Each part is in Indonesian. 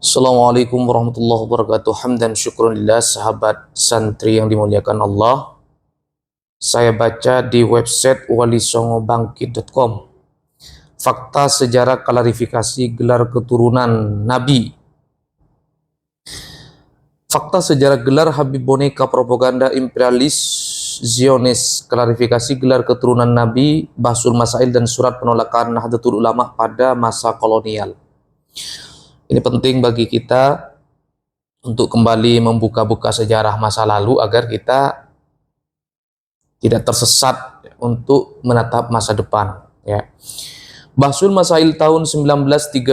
Assalamualaikum warahmatullahi wabarakatuh. Hamdan syukrunillah, sahabat santri yang dimuliakan Allah. Saya baca di website walisongobangkit.com. Fakta sejarah klarifikasi gelar keturunan Nabi. Fakta sejarah gelar Habib boneka propaganda imperialis Zionis, klarifikasi gelar keturunan Nabi, Bahsul Masail dan surat penolakan Nahdlatul Ulama pada masa kolonial. Ini penting bagi kita untuk kembali membuka-buka sejarah masa lalu agar kita tidak tersesat untuk menatap masa depan. Ya. Bahsul Masail tahun 1932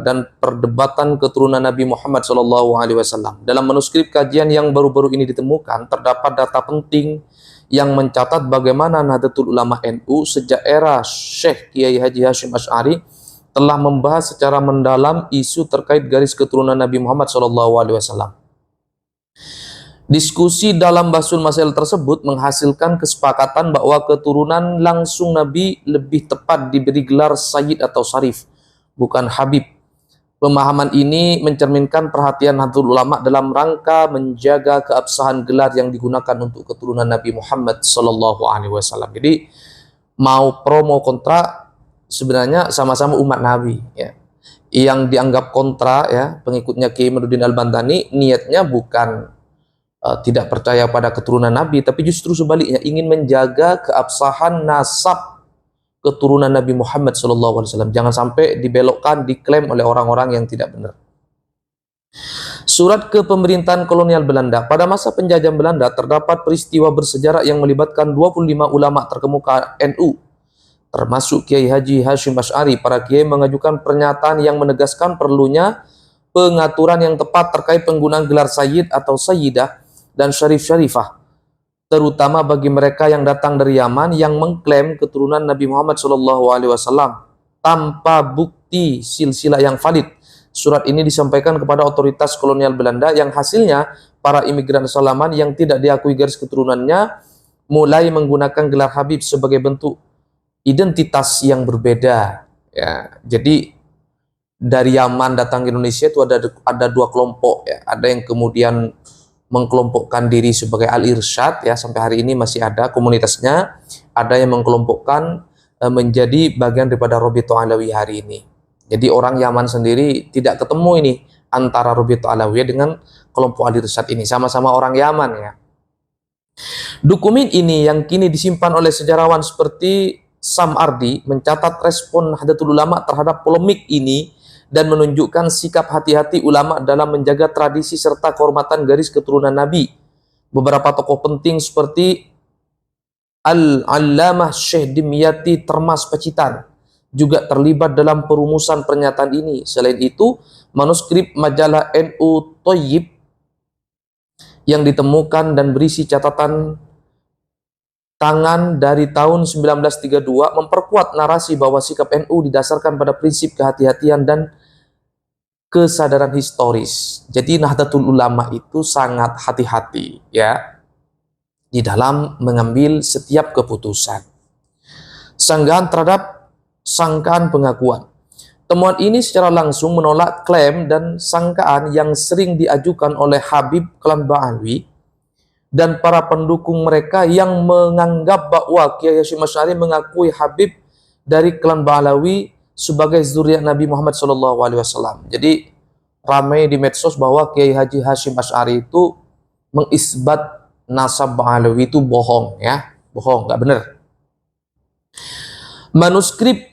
dan perdebatan keturunan Nabi Muhammad SAW. Dalam manuskrip kajian yang baru-baru ini ditemukan, terdapat data penting yang mencatat bagaimana Nahdlatul Ulama NU sejak era Syekh Kiai Haji Hashim Asy'ari telah membahas secara mendalam isu terkait garis keturunan Nabi Muhammad SAW. Diskusi dalam Bahsul Masail tersebut menghasilkan kesepakatan bahwa keturunan langsung Nabi lebih tepat diberi gelar Sayyid atau Syarif, bukan Habib. Pemahaman ini mencerminkan perhatian Nahdlatul Ulama dalam rangka menjaga keabsahan gelar yang digunakan untuk keturunan Nabi Muhammad SAW. Jadi mau pro mau kontra sebenarnya sama-sama umat Nabi. Ya. Yang dianggap kontra, ya, pengikutnya Kiai Madudin Al-Bantani, niatnya bukan tidak percaya pada keturunan Nabi, tapi justru sebaliknya ingin menjaga keabsahan nasab keturunan Nabi Muhammad SAW. Jangan sampai dibelokkan, diklaim oleh orang-orang yang tidak benar. Surat ke pemerintahan kolonial Belanda. Pada masa penjajahan Belanda terdapat peristiwa bersejarah yang melibatkan 25 ulama terkemuka NU, termasuk Kiai Haji Hashim Asy'ari. Para kiai mengajukan pernyataan yang menegaskan perlunya pengaturan yang tepat terkait penggunaan gelar Sayyid atau Sayyidah dan Syarif-Syarifah, terutama bagi mereka yang datang dari Yaman yang mengklaim keturunan Nabi Muhammad SAW tanpa bukti silsilah yang valid. Surat ini disampaikan kepada otoritas kolonial Belanda yang hasilnya para imigran Salaman yang tidak diakui garis keturunannya mulai menggunakan gelar Habib sebagai bentuk identitas yang berbeda. Ya, jadi dari Yaman datang ke Indonesia itu ada dua kelompok. Ya. Ada yang kemudian mengkelompokkan diri sebagai Al-Irsyad, ya, sampai hari ini masih ada komunitasnya. Ada yang mengkelompokkan menjadi bagian daripada Robito Alawi hari ini. Jadi orang Yaman sendiri tidak ketemu ini antara Robito Alawi dengan kelompok Al-Irsyad ini, sama-sama orang Yaman, ya. Dokumen ini yang kini disimpan oleh sejarawan seperti Sam Ardi mencatat respon Nahdlatul Ulama terhadap polemik ini dan menunjukkan sikap hati-hati ulama dalam menjaga tradisi serta kehormatan garis keturunan Nabi. Beberapa tokoh penting seperti Al-Allamah Syekh Dimyati Termas Pacitan juga terlibat dalam perumusan pernyataan ini. Selain itu, manuskrip majalah NU Thayyib yang ditemukan dan berisi catatan tangan dari tahun 1932 memperkuat narasi bahwa sikap NU didasarkan pada prinsip kehati-hatian dan kesadaran historis. Jadi Nahdlatul Ulama itu sangat hati-hati, ya, di dalam mengambil setiap keputusan. Sanggahan terhadap sangkaan pengakuan. Temuan ini secara langsung menolak klaim dan sangkaan yang sering diajukan oleh Habib Klan Ba'alwi dan para pendukung mereka yang menganggap bahwa Kiai Hashim Asy'ari mengakui Habib dari klan Ba'alawi sebagai zuriat Nabi Muhammad SAW. Jadi ramai di medsos bahwa Kiai Haji Hashim Asy'ari itu mengisbat nasab Ba'alawi itu bohong, ya, bohong, nggak benar. Manuskrip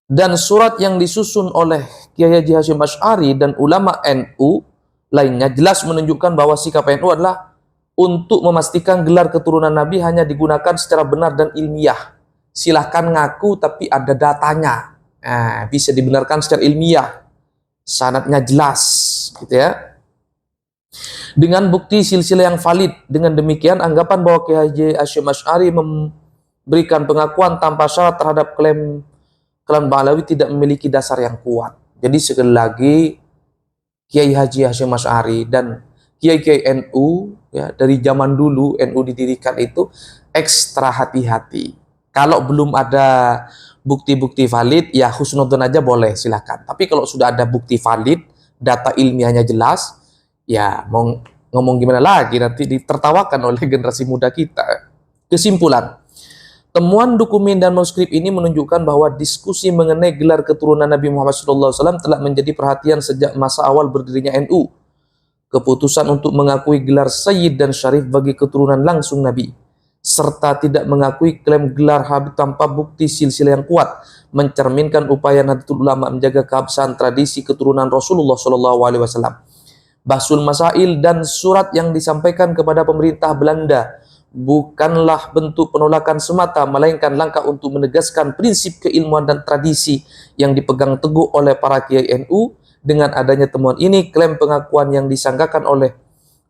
dan surat yang disusun oleh Kiai Haji Hashim Asy'ari dan ulama NU lainnya jelas menunjukkan bahwa sikap NU adalah untuk memastikan gelar keturunan Nabi hanya digunakan secara benar dan ilmiah. Silahkan ngaku tapi ada datanya. Nah, bisa dibenarkan secara ilmiah. Sanadnya jelas, gitu ya. Dengan bukti silsilah yang valid. Dengan demikian, anggapan bahwa Kiai Haji Hashim Asy'ari memberikan pengakuan tanpa syarat terhadap klaim klan Ba'alawi tidak memiliki dasar yang kuat. Jadi sekali lagi, Kiai Haji Hashim Asy'ari dan Kiai-Kiai NU, ya, dari zaman dulu NU didirikan itu ekstra hati-hati. Kalau belum ada bukti-bukti valid, ya husnudzon aja boleh, silahkan. Tapi kalau sudah ada bukti valid data ilmiahnya jelas, ya mau ngomong gimana lagi, nanti ditertawakan oleh generasi muda kita. Kesimpulan, temuan dokumen dan manuskrip ini menunjukkan bahwa diskusi mengenai gelar keturunan Nabi Muhammad SAW telah menjadi perhatian sejak masa awal berdirinya NU. Keputusan untuk mengakui gelar Sayyid dan Syarif bagi keturunan langsung Nabi, serta tidak mengakui klaim gelar Habib tanpa bukti silsilah yang kuat, mencerminkan upaya Nahdlatul Ulama menjaga keabsahan tradisi keturunan Rasulullah SAW. Bahsul Masail dan surat yang disampaikan kepada pemerintah Belanda bukanlah bentuk penolakan semata, melainkan langkah untuk menegaskan prinsip keilmuan dan tradisi yang dipegang teguh oleh para kiai NU. Dengan adanya temuan ini, klaim pengakuan yang disangkakan oleh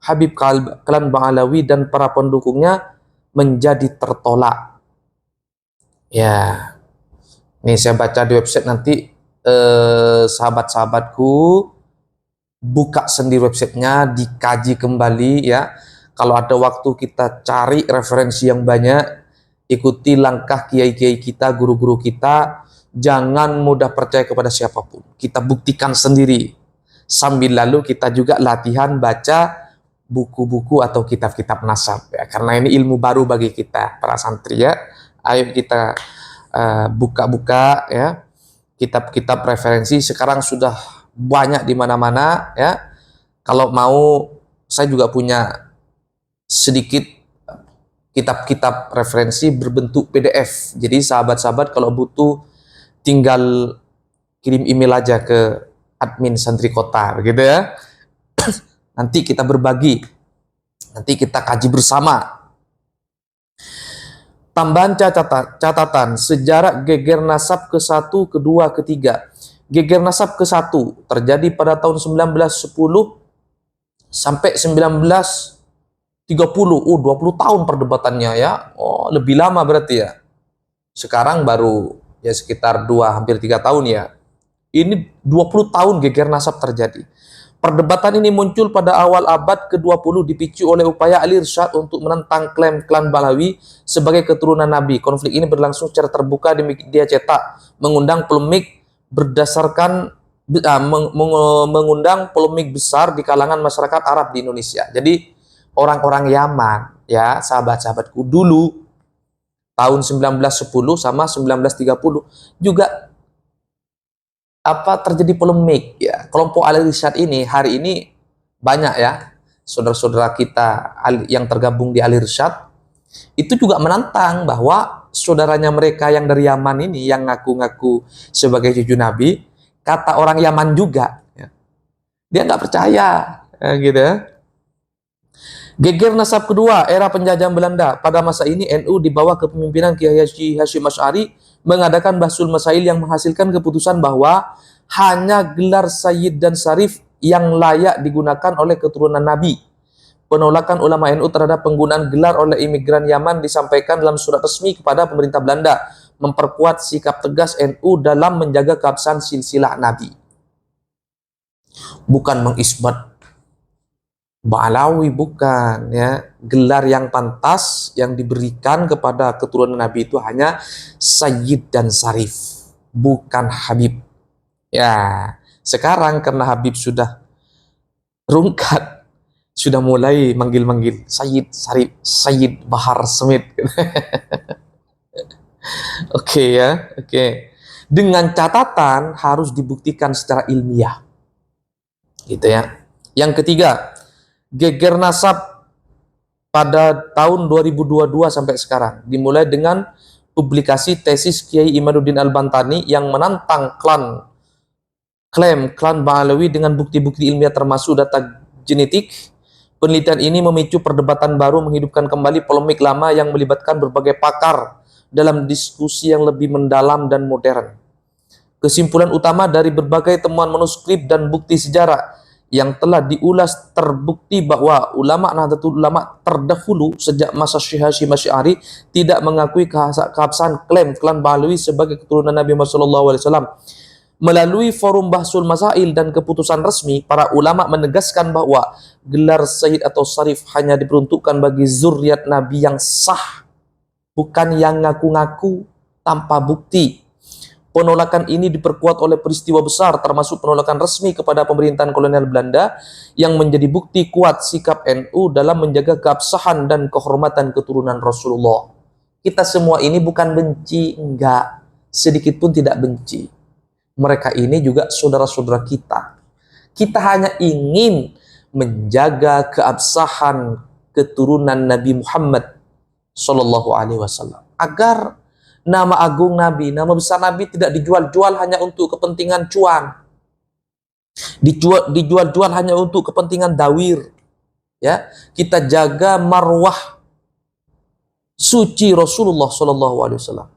Habib Klan Ba'alawi dan para pendukungnya menjadi tertolak. Ya, ini saya baca di website, nanti sahabat-sahabatku buka sendiri websitenya, dikaji kembali ya. Kalau ada waktu kita cari referensi yang banyak, ikuti langkah kiai-kiai kita, guru-guru kita. Jangan mudah percaya kepada siapapun. Kita buktikan sendiri. Sambil lalu kita juga latihan baca buku-buku atau kitab-kitab nasab ya. Karena ini ilmu baru bagi kita para santri ya. Ayo kita buka-buka ya. Kitab-kitab referensi sekarang sudah banyak di mana-mana ya. Kalau mau, saya juga punya sedikit kitab-kitab referensi berbentuk PDF. Jadi sahabat-sahabat kalau butuh tinggal kirim email aja ke admin Santri Kota, begitu ya. Nanti kita berbagi, nanti kita kaji bersama. Tambahan catatan sejarah geger nasab ke-1, ke-2, ke-3. Geger nasab ke-1 terjadi pada tahun 1910 sampai 1930. 20 tahun perdebatannya ya. Oh, lebih lama berarti ya. Sekarang baru ya sekitar 2 hampir 3 tahun ya. Ini 20 tahun geger nasab terjadi. Perdebatan ini muncul pada awal abad ke-20 dipicu oleh upaya Ali Irsyad untuk menentang klaim klan Balawi sebagai keturunan Nabi. Konflik ini berlangsung secara terbuka di media cetak, mengundang polemik mengundang polemik besar di kalangan masyarakat Arab di Indonesia. Jadi orang-orang Yaman ya, sahabat-sahabatku dulu tahun 1910 sama 1930 juga terjadi polemik ya. Kelompok Ali Irsyad ini hari ini banyak ya saudara-saudara kita yang tergabung di Ali Irsyad itu juga menantang bahwa saudaranya mereka yang dari Yaman ini yang ngaku-ngaku sebagai cucu Nabi, kata orang Yaman juga ya, dia nggak percaya ya, gitu ya. Geger nasab kedua, era penjajahan Belanda. Pada masa ini NU di bawah kepemimpinan Kiai Haji Hasyim Asy'ari mengadakan bahsul masail yang menghasilkan keputusan bahwa hanya gelar Sayyid dan Syarif yang layak digunakan oleh keturunan Nabi. Penolakan ulama NU terhadap penggunaan gelar oleh imigran Yaman disampaikan dalam surat resmi kepada pemerintah Belanda, memperkuat sikap tegas NU dalam menjaga keabsahan silsilah Nabi. Bukan mengisbat Ba'alawi, bukan ya. Gelar yang pantas yang diberikan kepada keturunan Nabi itu hanya Sayyid dan Syarif, bukan Habib. Ya, sekarang karena Habib sudah rungkat, sudah mulai manggil-manggil Sayyid Syarif, Sayyid Bahar Smith. Oke ya, oke. Dengan catatan harus dibuktikan secara ilmiah. Gitu ya. Yang ketiga, geger nasab pada tahun 2022 sampai sekarang dimulai dengan publikasi tesis Kiai Imaduddin Al-Bantani yang menantang klaim klan Ba'alawi dengan bukti-bukti ilmiah termasuk data genetik. Penelitian ini memicu perdebatan baru, menghidupkan kembali polemik lama yang melibatkan berbagai pakar dalam diskusi yang lebih mendalam dan modern. Kesimpulan utama dari berbagai temuan manuskrip dan bukti sejarah yang telah diulas, terbukti bahwa ulama Nahdlatul Ulama terdahulu sejak masa Syekh Hasyim Asy'ari tidak mengakui keabsahan klaim klan Ba'alawi sebagai keturunan Nabi Muhammad SAW. Melalui forum Bahsul Masail dan keputusan resmi, para ulama menegaskan bahwa gelar Sayyid atau Syarif hanya diperuntukkan bagi zuriat Nabi yang sah, bukan yang ngaku-ngaku tanpa bukti. Penolakan ini diperkuat oleh peristiwa besar, termasuk penolakan resmi kepada pemerintahan kolonial Belanda yang menjadi bukti kuat sikap NU dalam menjaga keabsahan dan kehormatan keturunan Rasulullah. Kita semua ini bukan benci, enggak. Sedikit pun tidak benci. Mereka ini juga saudara-saudara kita. Kita hanya ingin menjaga keabsahan keturunan Nabi Muhammad Sallallahu Alaihi Wasallam agar nama agung Nabi, nama besar Nabi tidak dijual-jual hanya untuk kepentingan cuan, dijual-jual hanya untuk kepentingan dawir. Ya, kita jaga marwah suci Rasulullah Sallallahu Alaihi Wasallam.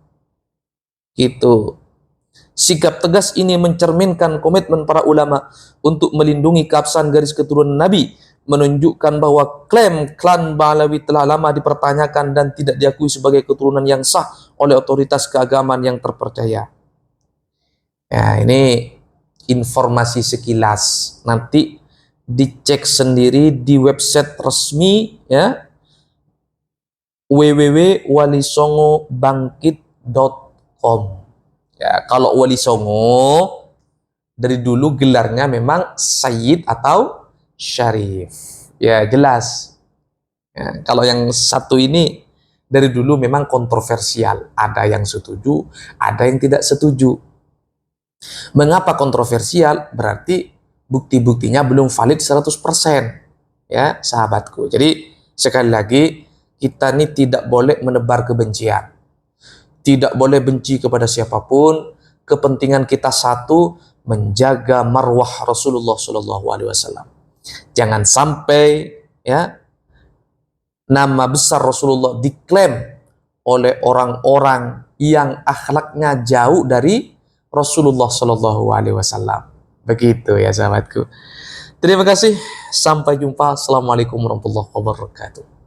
Gitu. Sikap tegas ini mencerminkan komitmen para ulama untuk melindungi keabsahan garis keturunan Nabi, menunjukkan bahwa klaim klan Ba'alawi telah lama dipertanyakan dan tidak diakui sebagai keturunan yang sah oleh otoritas keagamaan yang terpercaya. Ya, ini informasi sekilas. Nanti dicek sendiri di website resmi, ya, www.walisongobangkit.com. Ya, kalau Wali Songo dari dulu gelarnya memang Sayyid atau Syarif. Ya, jelas. Ya, kalau yang satu ini dari dulu memang kontroversial. Ada yang setuju, ada yang tidak setuju. Mengapa kontroversial? Berarti bukti-buktinya belum valid 100%. Ya, sahabatku. Jadi, sekali lagi, kita ini tidak boleh menebar kebencian. Tidak boleh benci kepada siapapun. Kepentingan kita satu, menjaga marwah Rasulullah Shallallahu Alaihi Wasallam. Jangan sampai, ya, nama besar Rasulullah diklaim oleh orang-orang yang akhlaknya jauh dari Rasulullah Shallallahu Alaihi Wasallam. Begitu ya sahabatku. Terima kasih. Sampai jumpa. Assalamualaikum warahmatullahi wabarakatuh.